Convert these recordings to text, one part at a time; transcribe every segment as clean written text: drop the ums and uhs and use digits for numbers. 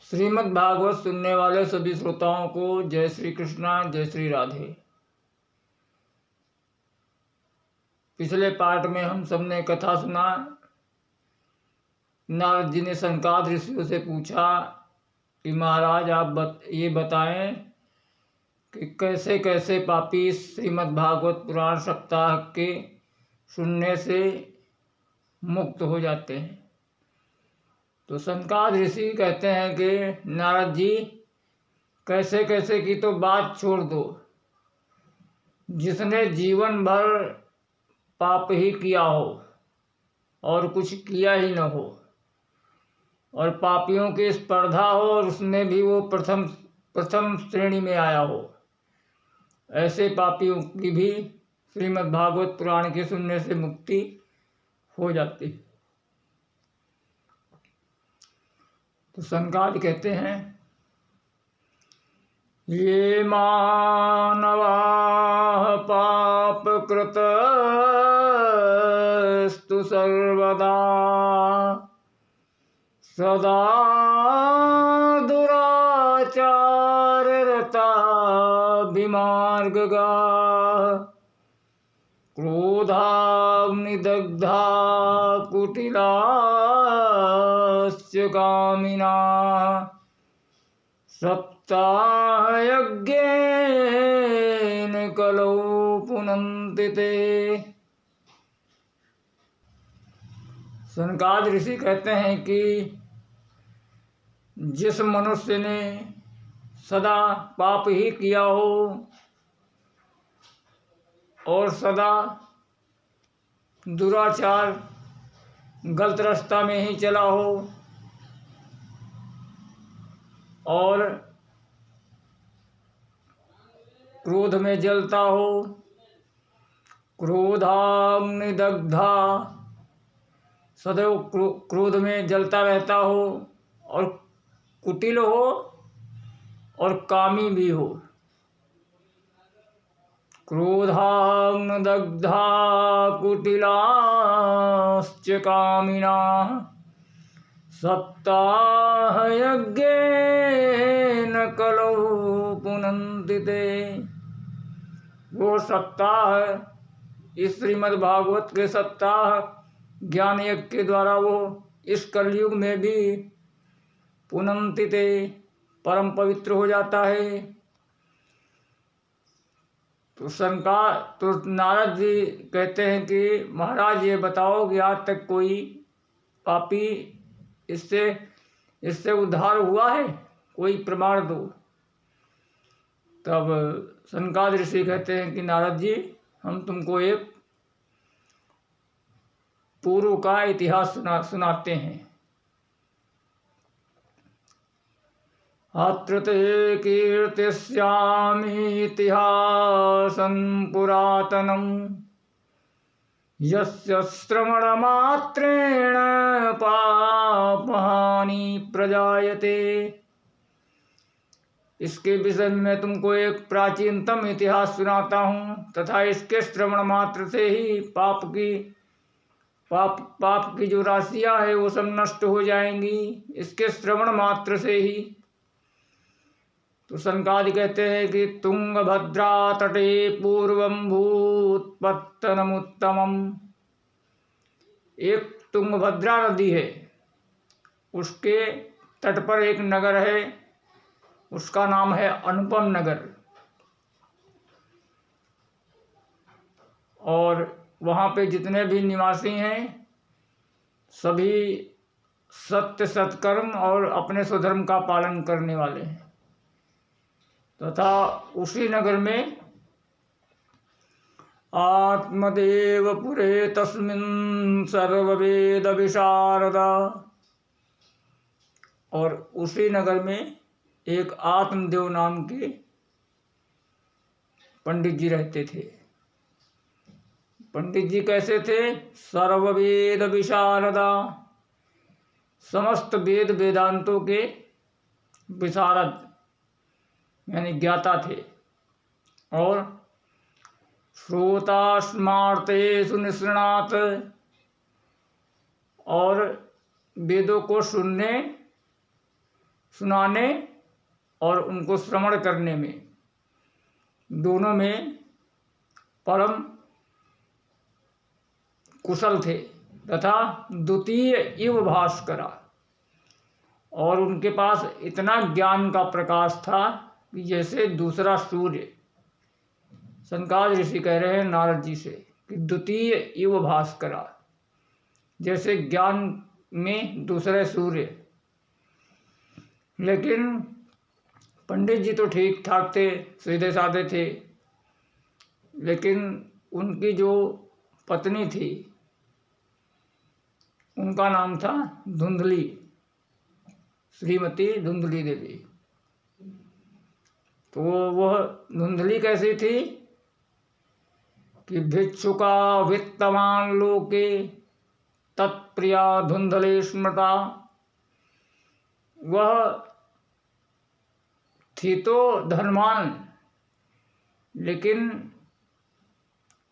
श्रीमद् भागवत सुनने वाले सभी श्रोताओं को जय श्री कृष्णा, जय श्री राधे। पिछले पार्ट में हम सबने कथा सुना। नारद जी ने सनकादिक ऋषियों से पूछा कि महाराज आप ये बताएं कि कैसे कैसे पापी श्रीमद् भागवत पुराण सप्ताह के सुनने से मुक्त हो जाते हैं। तो सनकादिक ऋषि कहते हैं कि नारद जी कैसे कैसे की तो बात छोड़ दो। जिसने जीवन भर पाप ही किया हो और कुछ किया ही न हो और पापियों की स्पर्धा हो और उसमें भी वो प्रथम श्रेणी में आया हो, ऐसे पापियों की भी श्रीमद् भागवत पुराण के सुनने से मुक्ति हो जाती। तो सनकादिक कहते हैं, ये मानवाः पाप कृतस्तु सर्वदा सदा दुराचाररता विमार्गगाः क्रोधाग्निदग्धा कुटिलास्य कामिना सप्ताहयज्ञेन कलौ पुनन्ति ते। सनकादिक ऋषि कहते हैं कि जिस मनुष्य ने सदा पाप ही किया हो और सदा दुराचार गलत रास्ता में ही चला हो और क्रोध में जलता हो, क्रोधाग्निदग्धा सदैव क्रोध में जलता रहता हो और कुटिल हो और कामी भी हो। क्रोधाग्निदग्धा कुटिलाश्च कामिनाः सप्ताहयज्ञेन कलौ पुनन्ति ते। वो सप्ताह इस श्रीमद् भागवत के सप्ताह ज्ञान यज्ञ के द्वारा वो इस कलयुग में भी पुनन्ति ते परम पवित्र हो जाता है। तो नारद जी कहते हैं कि महाराज ये बताओ कि आज तक कोई पापी इससे उद्धार हुआ है, कोई प्रमाण दो। तब सनकादिक ऋषि कहते हैं कि नारद जी हम तुमको एक पूर्व का इतिहास सुनाते हैं। अत्र ते कीर्तिष्यामि इतिहासं पुरातनं यस्य श्रवणमात्रेण पापहानि प्रजायते। इसके विषय में मैं तुमको एक प्राचीनतम इतिहास सुनाता हूँ तथा इसके श्रवण मात्र से ही पाप की जो राशियाँ है वो सब नष्ट हो जाएंगी, इसके श्रवण मात्र से ही। तो सनकादिक कहते हैं कि तुंगभद्रा तटे पूर्वं भूत्पत्तनमुत्तमम्। एक तुंगभद्रा नदी है, उसके तट पर एक नगर है, उसका नाम है अनुपम नगर। और वहाँ पे जितने भी निवासी हैं सभी सत्य सत्कर्म और अपने स्वधर्म का पालन करने वाले हैं। तथा उसी नगर में आत्मदेव पुरे तस्मिन् सर्ववेद विशारदा। और उसी नगर में एक आत्मदेव नाम के पंडित जी रहते थे। पंडित जी कैसे थे? सर्ववेद विशारदा, समस्त वेद वेदांतों के विशारद यानी ज्ञाता थे। और श्रोता स्मार्तेषु निष्णात, और वेदों को सुनने सुनाने और उनको श्रवण करने में, दोनों में परम कुशल थे। तथा द्वितीय इव भास्करा, और उनके पास इतना ज्ञान का प्रकाश था कि जैसे दूसरा सूर्य। सनकादिक ऋषि कह रहे हैं नारद जी से कि द्वितीय इव भास्करा, जैसे ज्ञान में दूसरे सूर्य। लेकिन पंडित जी तो ठीक ठाक थे, सीधे साधे थे, लेकिन उनकी जो पत्नी थी उनका नाम था धुंधली, श्रीमती धुंधली देवी। तो वह धुंधली कैसी थी कि भिक्षुका वित्तवान लोके तत्प्रिया धुंधले स्मृता। वह थी तो धनवान, लेकिन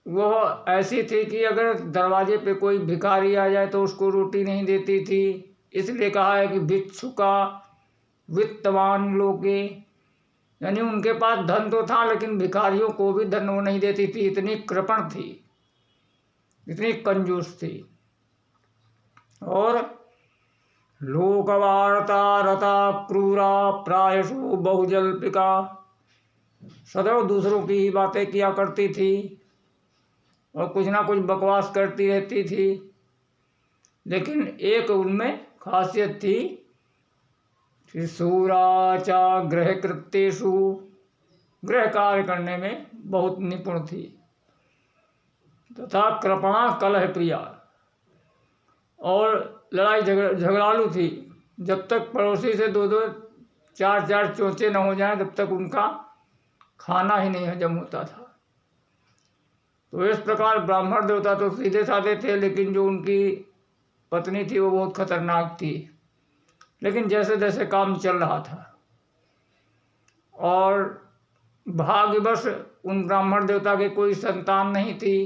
वह ऐसी थी कि अगर दरवाजे पे कोई भिखारी आ जाए तो उसको रोटी नहीं देती थी। इसलिए कहा है कि भिक्षुका वित्तवान लोके, यानी उनके पास धन तो था लेकिन भिखारियों को भी धन वो नहीं देती थी। इतनी कृपण थी, इतनी कंजूस थी। और लोकवार्ता रता क्रूरा प्रायशु बहुजल्पिका, सदैव दूसरों की ही बातें किया करती थी और कुछ ना कुछ बकवास करती रहती थी। लेकिन एक उनमें खासियत थी कि शूराचा गृह कृत्येषु, गृह कार्य करने में बहुत निपुण थी। तथा कृपणा कलह प्रिया, और लड़ाई झगड़ालू थी। जब तक पड़ोसी से दो दो चार चार चोंचे न हो जाएं तब तक उनका खाना ही नहीं हजम होता था। तो इस प्रकार ब्राह्मण देवता तो सीधे साधे थे, लेकिन जो उनकी पत्नी थी वो बहुत खतरनाक थी। लेकिन जैसे जैसे काम चल रहा था और भाग्यवश उन ब्राह्मण देवता के कोई संतान नहीं थी,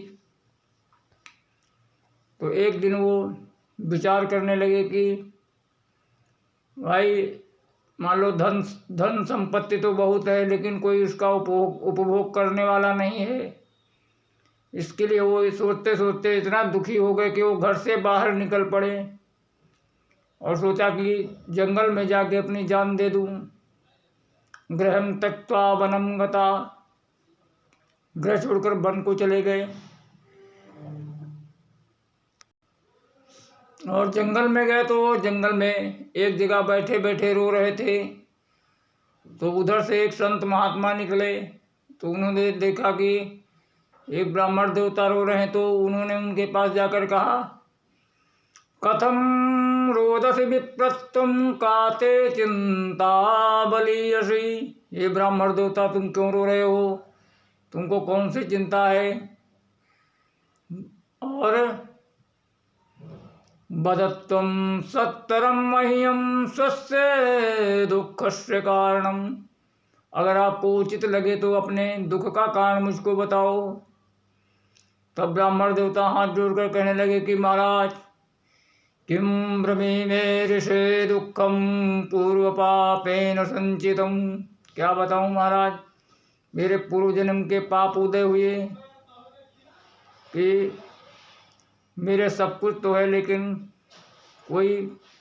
तो एक दिन वो विचार करने लगे कि भाई मान लो धन संपत्ति तो बहुत है, लेकिन कोई उसका उपभोग करने वाला नहीं है। इसके लिए वो सोचते सोचते इतना दुखी हो गए कि वो घर से बाहर निकल पड़े और सोचा कि जंगल में जाके अपनी जान दे दूं। गृहं त्यक्त्वा वनं गता, गृह छोड़कर वन को चले गए और जंगल में गए तो जंगल में एक जगह बैठे बैठे रो रहे थे। तो उधर से एक संत महात्मा निकले, तो उन्होंने देखा कि एक ब्राह्मण देवता रो रहे हैं। तो उन्होंने उनके पास जाकर कहा, कथम रोदसी विप्रत्वं काते चिंता बलीयसी। ये ब्राह्मण देवता तुम क्यों रो रहे हो, तुमको कौन सी चिंता है। और बदत्वं सत्तरम मह्यम स्वस्य दुःखस्य कारणम, अगर आपको उचित लगे तो अपने दुख का कारण मुझको बताओ। तब ब्राह्मण देवता हाथ जोड़कर कहने लगे कि महाराज, किम ब्रमी में ऋषे दुखम पूर्व पापेन संचितम। क्या बताऊं महाराज, मेरे पूर्व जन्म के पाप उदय हुए कि मेरे सब कुछ तो है लेकिन कोई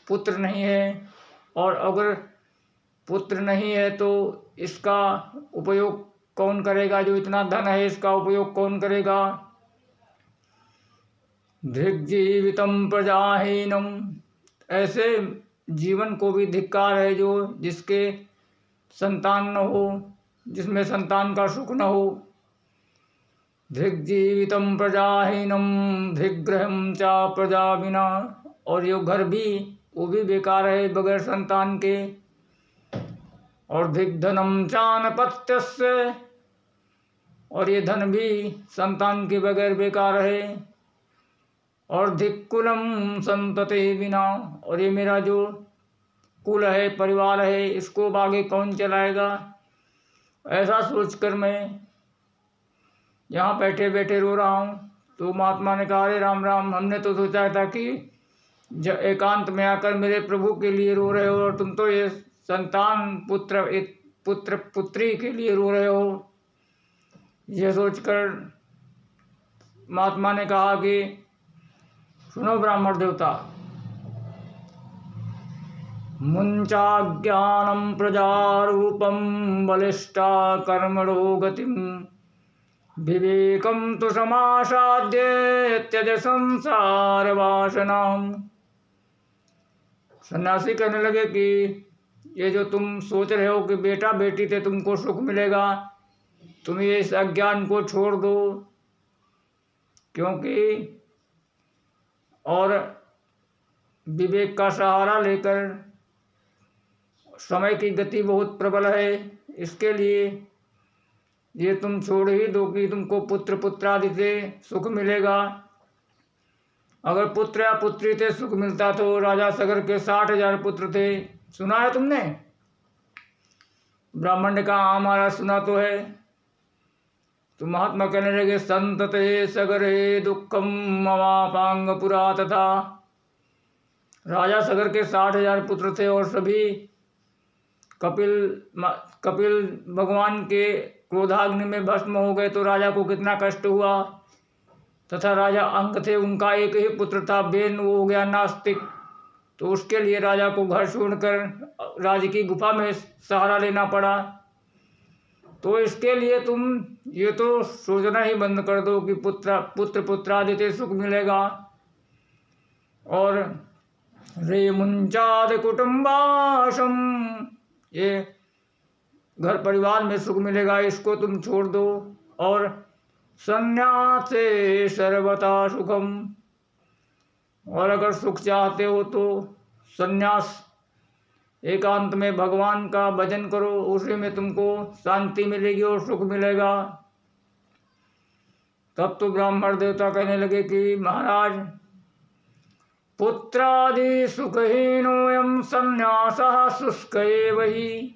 पुत्र नहीं है, और अगर पुत्र नहीं है तो इसका उपयोग कौन करेगा, जो इतना धन है इसका उपयोग कौन करेगा। धिग्जीवितम प्रजाहीनम, ऐसे जीवन को भी धिक्कार है जो जिसके संतान न हो, जिसमें संतान का सुख न हो। धिग्जीवितम प्रजाहीनम धिग्रहम चा प्रजा बिना, और ये घर भी वो भी बेकार है बगैर संतान के। और धिग्धनम चानपत्यस्य, और ये धन भी संतान के बगैर बेकार है। और धिक्कुलम संतते बिना, और ये मेरा जो कुल है, परिवार है, इसको आगे कौन चलाएगा। ऐसा सोचकर मैं यहाँ बैठे बैठे रो रहा हूँ। तो महात्मा ने कहा, अरे राम राम, हमने तो सोचा था कि एकांत में आकर मेरे प्रभु के लिए रो रहे हो और तुम तो ये संतान पुत्र पुत्री के लिए रो रहे हो। यह सोचकर महात्मा ने कहा कि सुनो ब्राह्मण देवता, मुंचाज्ञानं प्रजारूपं बलिष्ठा कर्मणो गतिं विवेकं तु समासाद्य त्यज संसार वासनाम। सन्यासी कहने लगे कि ये जो तुम सोच रहे हो कि बेटा बेटी से तुमको सुख मिलेगा, तुम ये इस अज्ञान को छोड़ दो, क्योंकि और विवेक का सहारा लेकर, समय की गति बहुत प्रबल है, इसके लिए ये तुम छोड़ ही दो कि तुमको पुत्र पुत्रादि से सुख मिलेगा। अगर पुत्र या पुत्री से सुख मिलता तो राजा सगर के 60,000 पुत्र थे, सुना है तुमने? ब्राह्मण ने कहा हाँ महाराज सुना तो है। तो महात्मा कहने लगे संतते सगरे दुखम मवापांग पुरा तथा। राजा सगर के 60,000 पुत्र थे और सभी कपिल भगवान के क्रोधाग्नि में भस्म हो गए, तो राजा को कितना कष्ट हुआ। तथा राजा अंक थे, उनका एक ही पुत्र था बेन, वो हो गया नास्तिक, तो उसके लिए राजा को घर छोड़कर राज्य की गुफा में सहारा लेना पड़ा। तो इसके लिए तुम ये तो सोचना ही बंद कर दो कि पुत्र पुत्रादि से सुख मिलेगा। और रे मुंचाद कुटुम्बाशम, ये घर परिवार में सुख मिलेगा, इसको तुम छोड़ दो। और संन्यासे सर्वथा सुखम, और अगर सुख चाहते हो तो संन्यास, एकांत में भगवान का भजन करो, उसी में तुमको शांति मिलेगी और सुख मिलेगा। तब तो ब्राह्मण देवता कहने लगे कि महाराज पुत्रादि सुखहीनोऽयं संन्यासः शुष्क एव हि।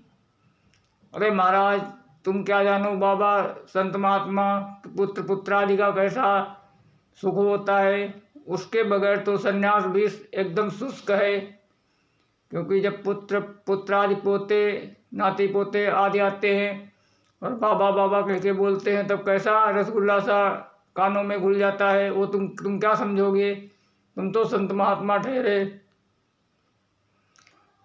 अरे महाराज तुम क्या जानो बाबा संत महात्मा, पुत्र पुत्रादि का कैसा सुख होता है, उसके बगैर तो संन्यास भी एकदम शुष्क है। क्योंकि जब पुत्र पुत्रादि पोते नाती पोते आदि आते हैं और बाबा बाबा कह के बोलते हैं, तब कैसा रसगुल्ला सा कानों में घुल जाता है, वो तुम क्या समझोगे, तुम तो संत महात्मा ठहरे।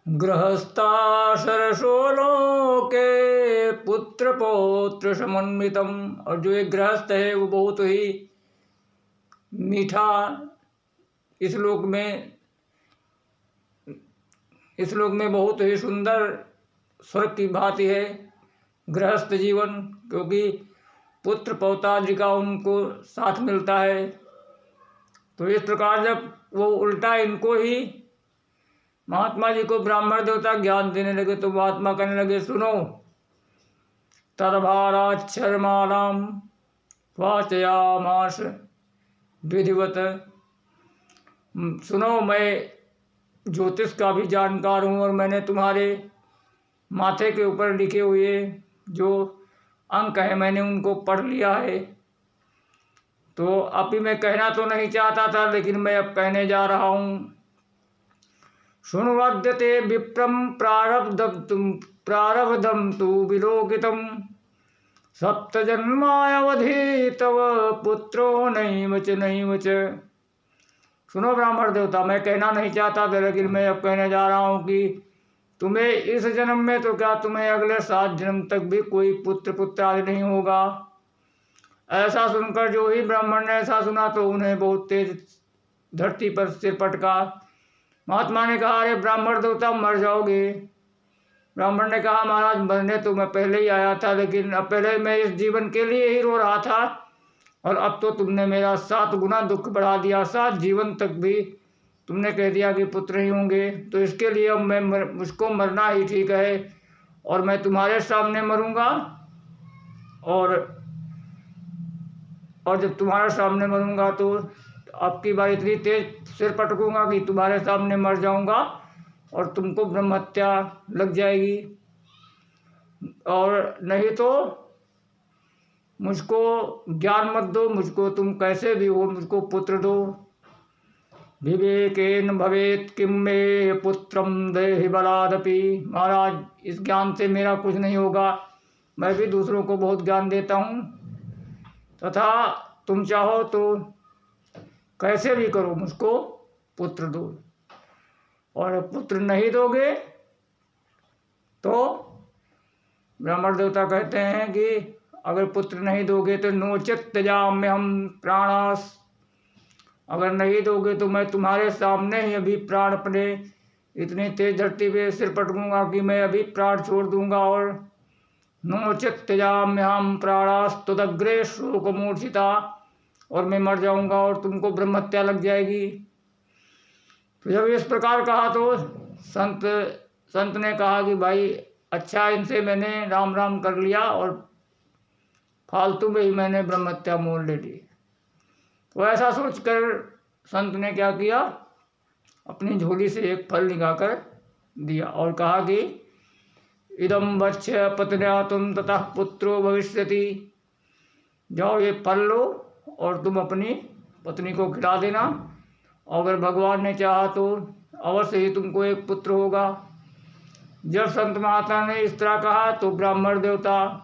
गृहस्थाशरसो लोके पुत्र पौत्र समन्वितम, और जो एक गृहस्थ है वो बहुत ही मीठा इस लोक में बहुत ही सुंदर स्वर्ग की भांति है गृहस्थ जीवन, क्योंकि पुत्र पौत्रादि का उनको साथ मिलता है। तो इस प्रकार जब वो उल्टा इनको ही महात्मा जी को ब्राह्मण देवता ज्ञान देने लगे, तो महात्मा कहने लगे सुनो तदभाराक्षरमालाम वाचयामास विधिवत। सुनो मैं ज्योतिष का भी जानकार हूँ, और मैंने तुम्हारे माथे के ऊपर लिखे हुए जो अंक हैं मैंने उनको पढ़ लिया है। तो अभी मैं कहना तो नहीं चाहता था, लेकिन मैं अब कहने जा रहा हूँ। शुण्वद्यते विप्रम प्रारब्धम तु विलोकितम सप्तजन्मावधि तव पुत्रो नैव च। सुनो ब्राह्मण देवता, मैं कहना नहीं चाहता था, लेकिन मैं अब कहने जा रहा हूँ कि तुम्हें इस जन्म में तो क्या, तुम्हें अगले 7 जन्म तक भी कोई पुत्र पुत्र आदि नहीं होगा। ऐसा सुनकर जो ही ब्राह्मण ने ऐसा सुना तो उन्हें बहुत तेज धरती पर सिर पटका। महात्मा ने कहा अरे ब्राह्मण देवता मर जाओगे। ब्राह्मण ने कहा महाराज मरने तो मैं पहले ही आया था, लेकिन अब पहले मैं इस जीवन के लिए ही रो रहा था, और अब तो तुमने मेरा 7 गुना दुख बढ़ा दिया। 7 जीवन तक भी तुमने कह दिया कि पुत्र ही होंगे, तो इसके लिए अब मुझको मरना ही ठीक है, और मैं तुम्हारे सामने मरूंगा। और जब तुम्हारे सामने मरूंगा तो आपकी बार इतनी तेज सिर पटकूंगा कि तुम्हारे सामने मर जाऊंगा और तुमको ब्रह्म हत्या लग जाएगी। और नहीं तो मुझको ज्ञान मत दो, मुझको तुम कैसे भी हो मुझको पुत्र दो। विवेकेन भवेत किम मे पुत्रम देहि बलादपि। महाराज, इस ज्ञान से मेरा कुछ नहीं होगा, मैं भी दूसरों को बहुत ज्ञान देता हूँ, तथा तुम चाहो तो कैसे भी करो मुझको पुत्र दो, और पुत्र नहीं दोगे तो ब्राह्मण देवता कहते हैं कि अगर पुत्र नहीं दोगे तो नोचित त्यजाम्य हम प्राणास, अगर नहीं दोगे तो मैं तुम्हारे सामने ही अभी प्राण अपने इतनी तेज धरती पे सिर पटकूंगा कि मैं अभी प्राण छोड़ दूंगा। और नोचित त्यजाम्य हम प्राणास तदग्रे शोक मूर्छिता, और मैं मर जाऊंगा और तुमको ब्रह्म हत्या लग जाएगी। तो जब इस प्रकार कहा तो संत ने कहा कि भाई अच्छा, इनसे मैंने राम राम कर लिया और फालतू में ही मैंने ब्रह्म हत्या मोल ले ली। तो ऐसा सोचकर संत ने क्या किया, अपनी झोली से एक फल निकालकर दिया और कहा कि इदम वच्छ पत्न्या तुम ततः पुत्रो भविष्यति, जाओ ये फल लो और तुम अपनी पत्नी को खिला देना, अगर भगवान ने चाहा तो अवश्य ही तुमको एक पुत्र होगा। जब संत महात्मा ने इस तरह कहा तो ब्राह्मण देवता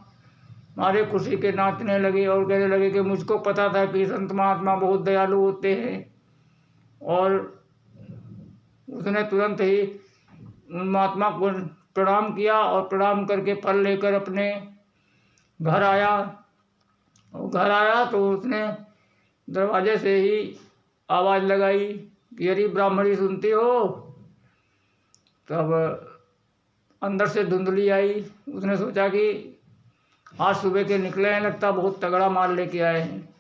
मारे खुशी के नाचने लगे और कहने लगे कि मुझको पता था कि संत महात्मा बहुत दयालु होते हैं। और उसने तुरंत ही उन महात्मा को प्रणाम किया और प्रणाम करके फल लेकर अपने घर आया। और घर आया तो उसने दरवाजे से ही आवाज़ लगाई कि यदि ब्राह्मणी सुनती हो। तब अंदर से धुंधली आई। उसने सोचा कि आज सुबह के निकले हैं, लगता बहुत तगड़ा माल लेके आए हैं।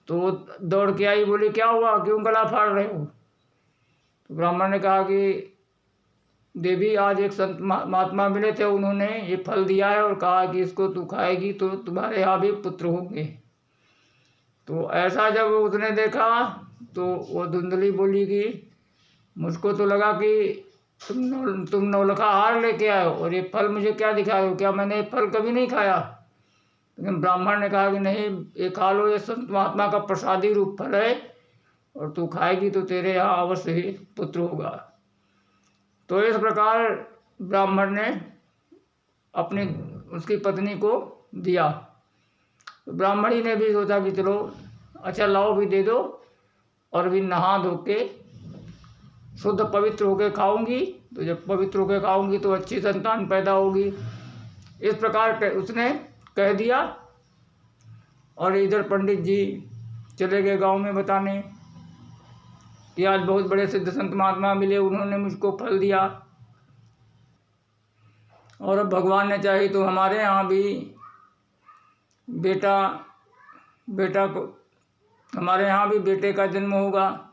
तो दौड़ के आई, बोली क्या हुआ, क्यों गला फाड़ रहे हो। तो ब्राह्मण ने कहा कि देवी, आज एक संत महात्मा मिले थे, उन्होंने ये फल दिया है और कहा कि इसको तू खाएगी तो तुम्हारे यहाँ भी पुत्र होंगे। तो ऐसा जब उसने देखा तो वो धुंधली बोली कि मुझको तो लगा कि तुम नौलखा हार लेके आए हो और ये फल मुझे क्या दिखाए हो, क्या मैंने ये फल कभी नहीं खाया। लेकिन ब्राह्मण ने कहा कि नहीं, ये खा लो, ये संत महात्मा का प्रसादी रूप फल है और तू खाएगी तो तेरे यहाँ अवश्य ही पुत्र होगा। तो इस प्रकार ब्राह्मण ने अपनी उसकी पत्नी को दिया। तो ब्राह्मणी ने भी सोचा कि चलो अच्छा लाओ भी दे दो, और भी नहा धो के शुद्ध पवित्र होके खाऊंगी, तो जब पवित्र होके खाऊंगी तो अच्छी संतान पैदा होगी। इस प्रकार उसने कह दिया। और इधर पंडित जी चले गए गांव में बताने कि आज बहुत बड़े सिद्ध संत महात्मा मिले, उन्होंने मुझको फल दिया और अब भगवान ने चाही तो हमारे यहाँ भी बेटा को हमारे यहाँ भी बेटे का जन्म होगा।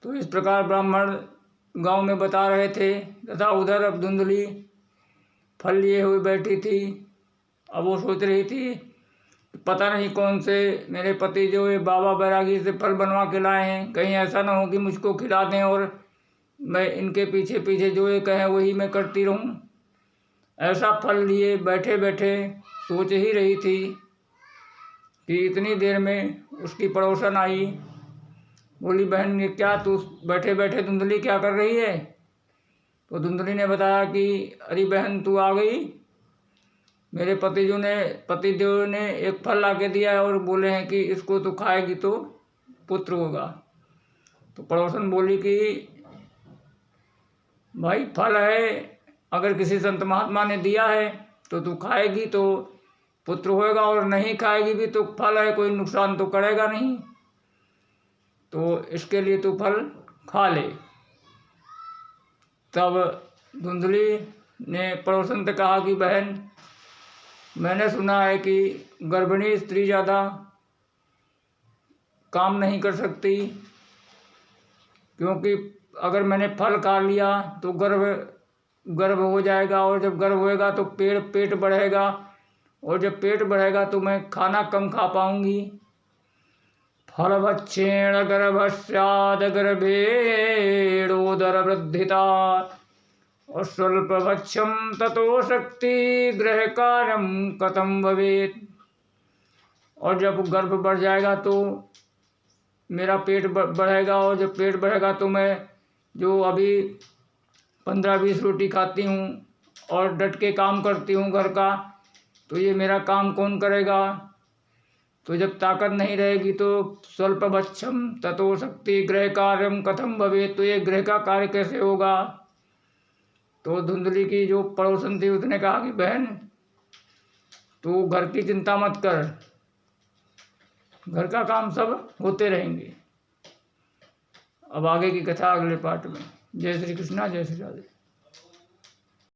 तो इस प्रकार ब्राह्मण गांव में बता रहे थे, तथा उधर अब धुंधली फल लिए हुए बैठी थी। अब वो सोच रही थी पता नहीं कौन से मेरे पति जो ये बाबा बैरागी से फल बनवा के लाए हैं, कहीं ऐसा ना हो कि मुझको खिला दें और मैं इनके पीछे पीछे जो ये कहें वही मैं करती रहूं। ऐसा फल लिए बैठे बैठे सोच ही रही थी कि इतनी देर में उसकी पड़ोसन आई। बोली बहन, ये क्या तू बैठे बैठे धुंधली क्या कर रही है। तो धुंधली ने बताया कि अरे बहन तू आ गई, मेरे पतिदेव ने एक फल ला के दिया है और बोले हैं कि इसको तू खाएगी तो पुत्र होगा। तो पड़ोसन बोली कि भाई फल है, अगर किसी संत महात्मा ने दिया है तो तू खाएगी तो पुत्र होएगा, और नहीं खाएगी भी तो फल है, कोई नुकसान तो करेगा नहीं, तो इसके लिए तू फल खा ले। तब धुंधली ने पड़ोसन से कहा कि बहन, मैंने सुना है कि गर्भिणी स्त्री ज़्यादा काम नहीं कर सकती, क्योंकि अगर मैंने फल खा लिया तो गर्भ हो जाएगा, और जब गर्भ होएगा तो पेट बढ़ेगा, और जब पेट बढ़ेगा तो मैं खाना कम खा पाऊंगी। फलभक्षेण गर्भस्याद गर्भेणोदर वृद्धिता और स्वल्पभक्षम ततो शक्ति ग्रह कार्यम कथम भवेत्। और जब गर्भ बढ़ जाएगा तो मेरा पेट बढ़ेगा, और जब पेट बढ़ेगा तो मैं जो अभी 15-20 रोटी खाती हूँ और डट के काम करती हूँ घर का, तो ये मेरा काम कौन करेगा। तो जब ताकत नहीं रहेगी तो स्वल्पभक्षम ततो शक्ति गृह कार्यम कथम भवेत्, तो ये गृह का कार्य कैसे होगा। तो धुंधली की जो पड़ोसन थी उसने कहा कि बहन तू घर की चिंता मत कर, घर का काम सब होते रहेंगे। अब आगे की कथा अगले पार्ट में। जय श्री कृष्णा, जय श्री राधे।